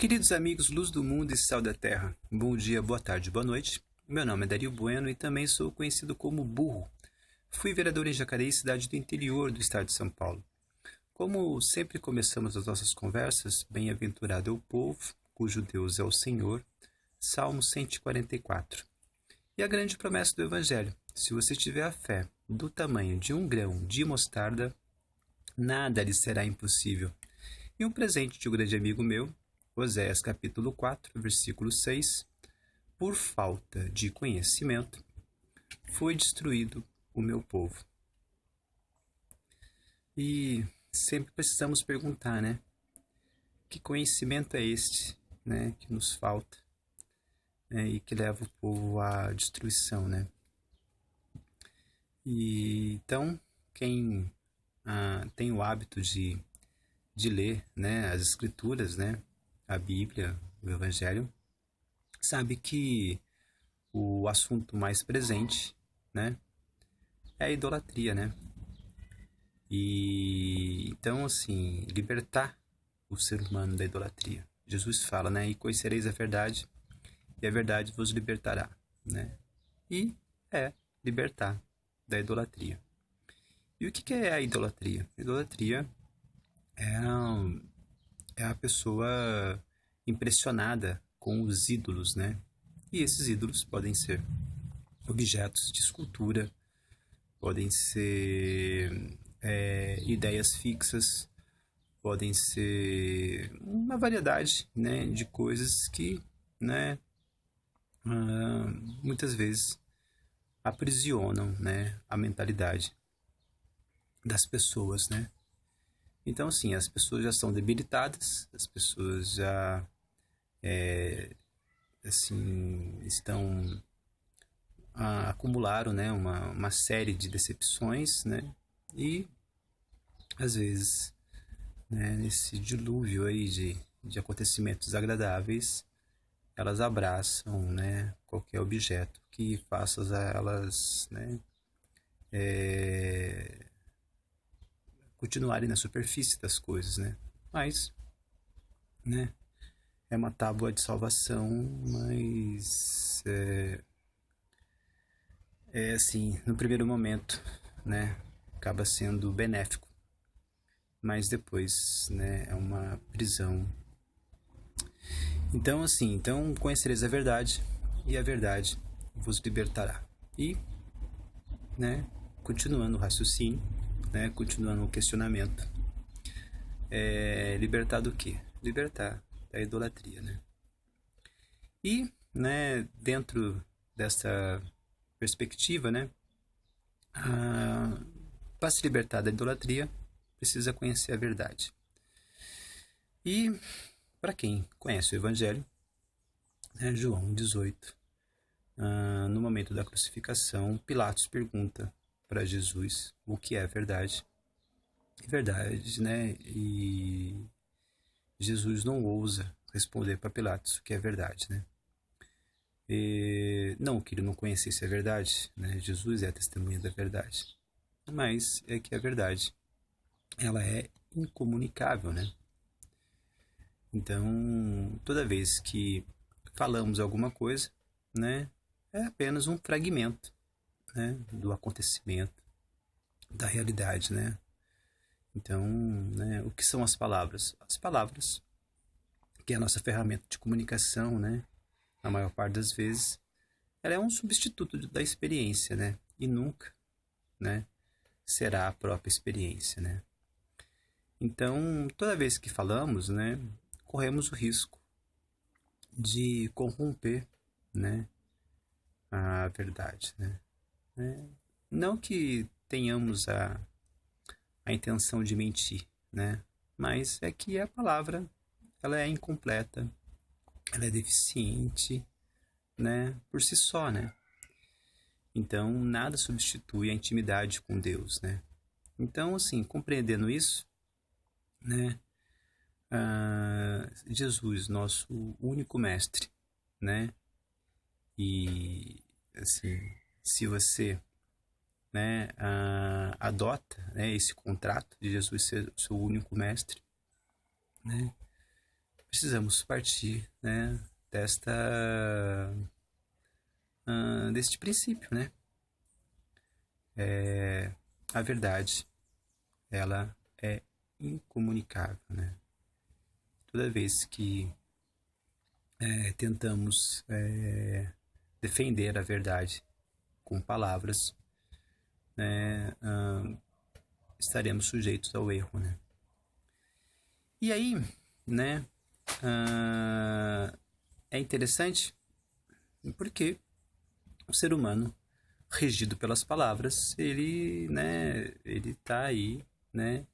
Queridos amigos, luz do mundo e sal da terra, bom dia, boa tarde, boa noite. Meu nome é Dario Bueno e também sou conhecido como Burro. Fui vereador em Jacareí, cidade do interior do estado de São Paulo. Como sempre começamos as nossas conversas, bem-aventurado é o povo, cujo Deus é o Senhor, Salmo 144. E a grande promessa do Evangelho: se você tiver a fé do tamanho de um grão de mostarda, nada lhe será impossível. E um presente de um grande amigo meu, Oséias capítulo 4, versículo 6, por falta de conhecimento, foi destruído o meu povo. E sempre precisamos perguntar, né? Que conhecimento é este, né, que nos falta, né, e que leva o povo à destruição, né? E então, quem tem o hábito de ler, né, as escrituras, né, a Bíblia, o Evangelho, sabe que o assunto mais presente, né, é a idolatria, né? E então, assim, libertar o ser humano da idolatria. Jesus fala, né, e conhecereis a verdade, e a verdade vos libertará, né? E libertar da idolatria. E o que é a idolatria? Idolatria é a pessoa impressionada com os ídolos, né? E esses ídolos podem ser objetos de escultura, podem ser ideias fixas, podem ser uma variedade, né, de coisas que, né, muitas vezes aprisionam, né, a mentalidade das pessoas, né? Então, assim, as pessoas já são debilitadas, as pessoas já, assim, acumularam, né, uma série de decepções, né? E, às vezes, né, nesse dilúvio aí de acontecimentos desagradáveis, elas abraçam, né, qualquer objeto que faça elas, né, continuarem na superfície das coisas, né? Mas, né, é uma tábua de salvação, mas assim, no primeiro momento, né, acaba sendo benéfico, mas depois, né, é uma prisão. Então, assim, então conhecereis a verdade e a verdade vos libertará. E, né, continuando o raciocínio, né, continuando o questionamento, libertar do quê? Libertar da idolatria, né? E, né, dentro dessa perspectiva, né, para se libertar da idolatria, precisa conhecer a verdade. E, para quem conhece o Evangelho, né, João 18, no momento da crucificação, Pilatos pergunta para Jesus o que é verdade. Verdade, né? E Jesus não ousa responder para Pilatos o que é verdade, né? Não que ele não conhecesse a verdade, né? Jesus é a testemunha da verdade. Mas é que a verdade, ela é incomunicável, né? Então, toda vez que falamos alguma coisa, né, é apenas um fragmento, né, do acontecimento, da realidade, né? Então, né, o que são as palavras? As palavras, que é a nossa ferramenta de comunicação, né, na maior parte das vezes, ela é um substituto da experiência, né? E nunca, né, será a própria experiência, né? Então, toda vez que falamos, né, corremos o risco de corromper, né, a verdade, né? Não que tenhamos a intenção de mentir, né? Mas é que a palavra, ela é incompleta, ela é deficiente, né? Por si só, né? Então, nada substitui a intimidade com Deus, né? Então, assim, compreendendo isso, né? Jesus, nosso único mestre, né? E, assim, se você, né, adota, né, esse contrato de Jesus ser o seu único mestre, né? precisamos partir, né, deste princípio, né? A verdade, ela é incomunicável, né? Toda vez que tentamos defender a verdade com palavras, né, estaremos sujeitos ao erro, né? E aí, né, é interessante porque o ser humano, regido pelas palavras, ele tá aí, né,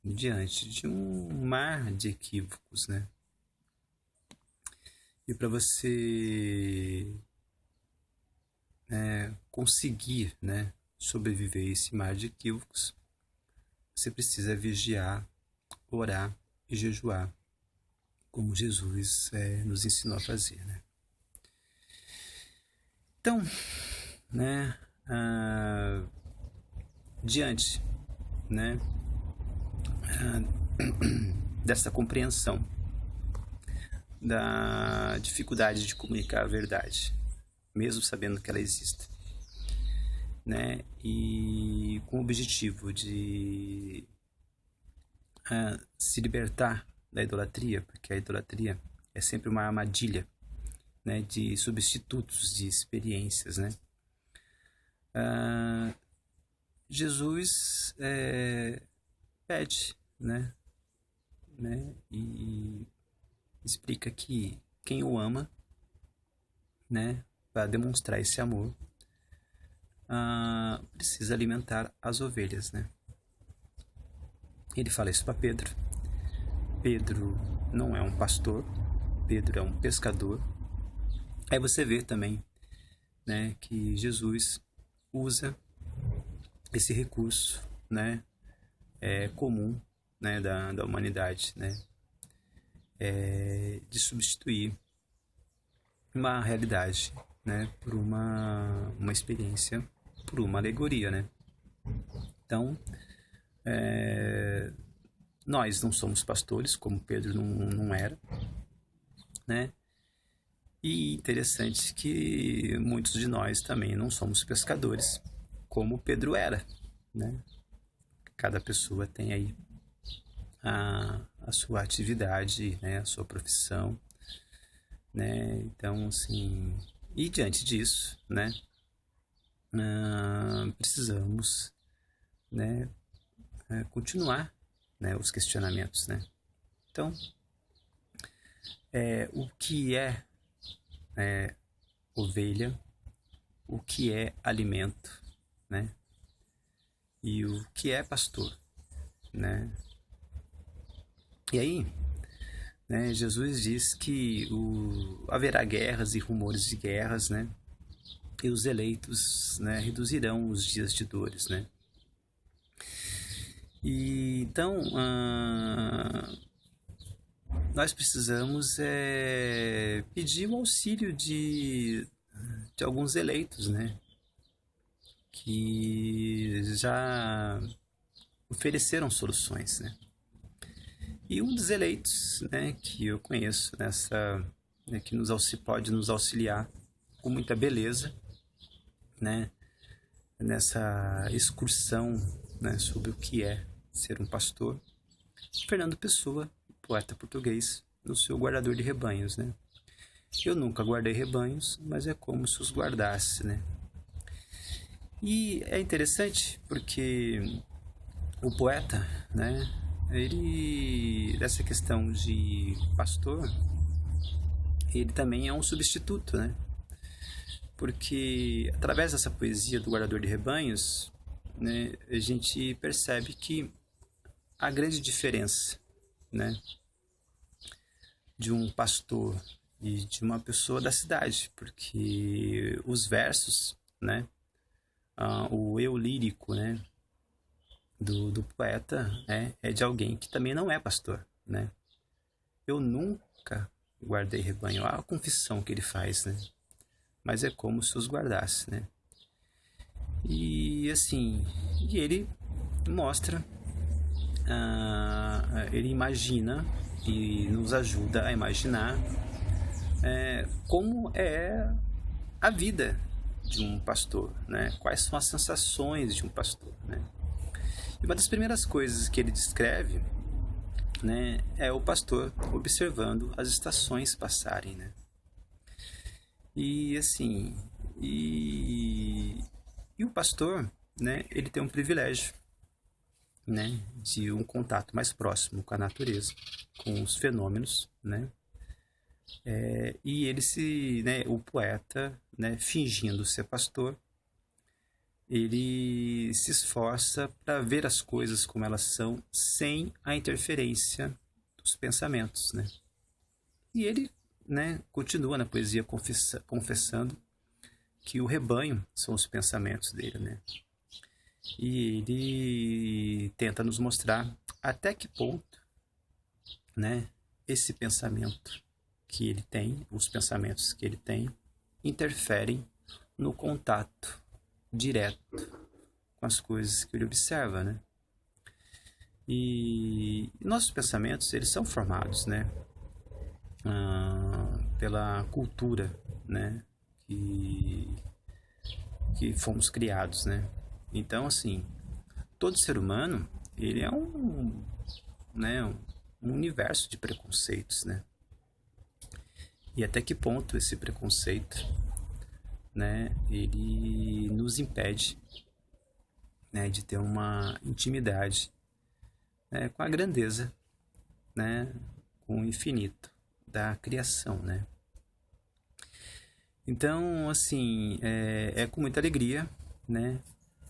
diante de um mar de equívocos, né? E para você conseguir, né, sobreviver a esse mar de equívocos, você precisa vigiar, orar e jejuar, como Jesus nos ensinou a fazer, né? Então, né, diante, né, dessa compreensão da dificuldade de comunicar a verdade, mesmo sabendo que ela existe, né, e com o objetivo de se libertar da idolatria, porque a idolatria é sempre uma armadilha, né, de substitutos de experiências, né? Jesus pede, né, e explica que quem o ama, né, para demonstrar esse amor, precisa alimentar as ovelhas, né? Ele fala isso para Pedro. Pedro não é um pastor, Pedro é um pescador. Aí você vê também, né, que Jesus usa esse recurso, né, comum, né, da humanidade, né, de substituir uma realidade, né, por uma experiência, por uma alegoria, né. Então, nós não somos pastores, como Pedro não era, né. E interessante que muitos de nós também não somos pescadores, como Pedro era, né? Cada pessoa tem aí a sua atividade, né? A sua profissão, né? Então, assim, e diante disso, né? Precisamos, né? Continuar, né? Os questionamentos, né? Então, o que é ovelha, o que é alimento, né? E o que é pastor, né? E aí, né, Jesus diz que haverá guerras e rumores de guerras, né? E os eleitos, né, reduzirão os dias de dores, né? E então, nós precisamos pedir o auxílio de alguns eleitos, né, que já ofereceram soluções, né. E um dos eleitos, né, que eu conheço né, que pode nos auxiliar com muita beleza, né, nessa excursão, né, sobre o que é ser um pastor, Fernando Pessoa, poeta português, no seu Guardador de Rebanhos, né? Eu nunca guardei rebanhos, mas é como se os guardasse, né? E é interessante porque o poeta, né, dessa questão de pastor, ele também é um substituto, né? Porque através dessa poesia do Guardador de Rebanhos, né, a gente percebe que a grande diferença, né, de um pastor e de uma pessoa da cidade, porque os versos, né, o eu lírico, né, do poeta é de alguém que também não é pastor, né. Eu nunca guardei rebanho, a confissão que ele faz, né, mas é como se os guardasse, né. E assim, ele mostra ele imagina e nos ajuda a imaginar como é a vida de um pastor, né? Quais são as sensações de um pastor, né? E uma das primeiras coisas que ele descreve, né, é o pastor observando as estações passarem, né? E assim, e o pastor, né, ele tem um privilégio, né, de um contato mais próximo com a natureza, com os fenômenos, né? E ele né, o poeta, né, fingindo ser pastor, ele se esforça para ver as coisas como elas são, sem a interferência dos pensamentos, né? E ele, né, continua na poesia confessando que o rebanho são os pensamentos dele, né? E ele tenta nos mostrar até que ponto, né, esse pensamento que ele tem, os pensamentos que ele tem, interferem no contato direto com as coisas que ele observa, né? E nossos pensamentos, eles são formados, né, pela cultura, né, que fomos criados, né? Então, assim, todo ser humano, ele é um universo de preconceitos, né? E até que ponto esse preconceito, né, ele nos impede, né, de ter uma intimidade, né, com a grandeza, né, com o infinito da criação, né? Então, assim, é com muita alegria, né,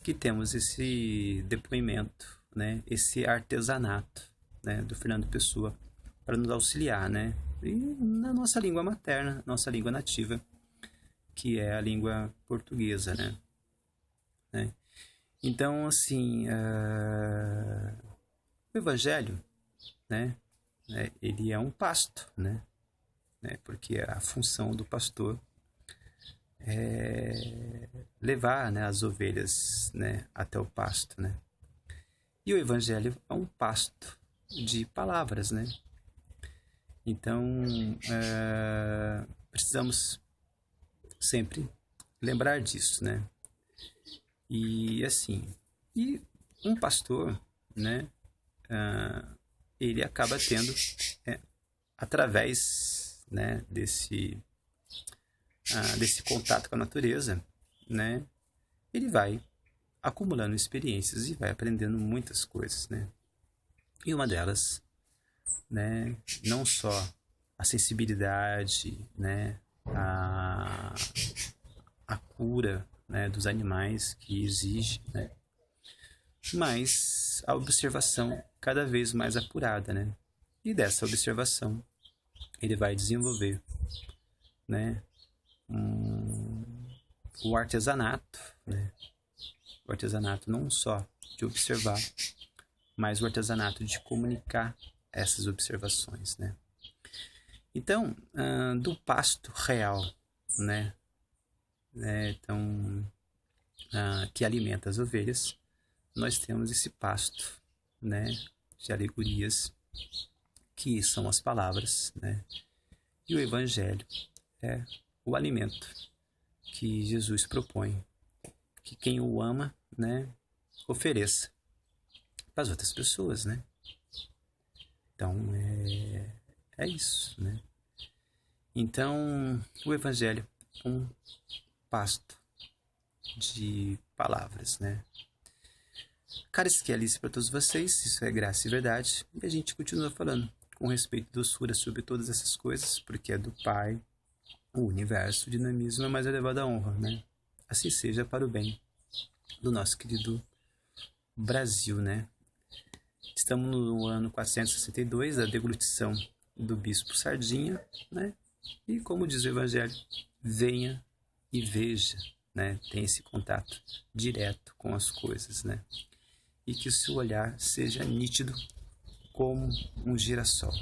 que temos esse depoimento, né, esse artesanato, né, do Fernando Pessoa para nos auxiliar, né, e na nossa língua materna, nossa língua nativa, que é a língua portuguesa, né? Então, assim, o Evangelho, né, ele é um pasto, né, porque a função do pastor é levar, né, as ovelhas, né, até o pasto, né? E o Evangelho é um pasto de palavras, né? Então, precisamos sempre lembrar disso, né? E assim, e um pastor, né, ele acaba tendo, através, né, desse contato com a natureza, né, ele vai acumulando experiências e vai aprendendo muitas coisas, né? E uma delas, né, não só a sensibilidade, né, a cura, né, dos animais que exige, né, mas a observação cada vez mais apurada, né? E dessa observação ele vai desenvolver, né, o artesanato, né? O artesanato não só de observar, mas o artesanato de comunicar essas observações, né? Então, do pasto real, né, então, que alimenta as ovelhas, nós temos esse pasto, né, de alegorias, que são as palavras, né? E o Evangelho é o alimento que Jesus propõe, que quem o ama, né, ofereça para as outras pessoas, né? Então, é isso, né? Então, o Evangelho é um pasto de palavras, né? Caras que Alice para todos vocês, isso é graça e verdade, e a gente continua falando com respeito e doçura sobre todas essas coisas, porque é do Pai, o universo, o dinamismo é mais elevado à honra, né? Assim seja para o bem do nosso querido Brasil, né? Estamos no ano 462 da deglutição do Bispo Sardinha, né? E como diz o Evangelho, venha e veja, né? Tem esse contato direto com as coisas, né? E que o seu olhar seja nítido como um girassol.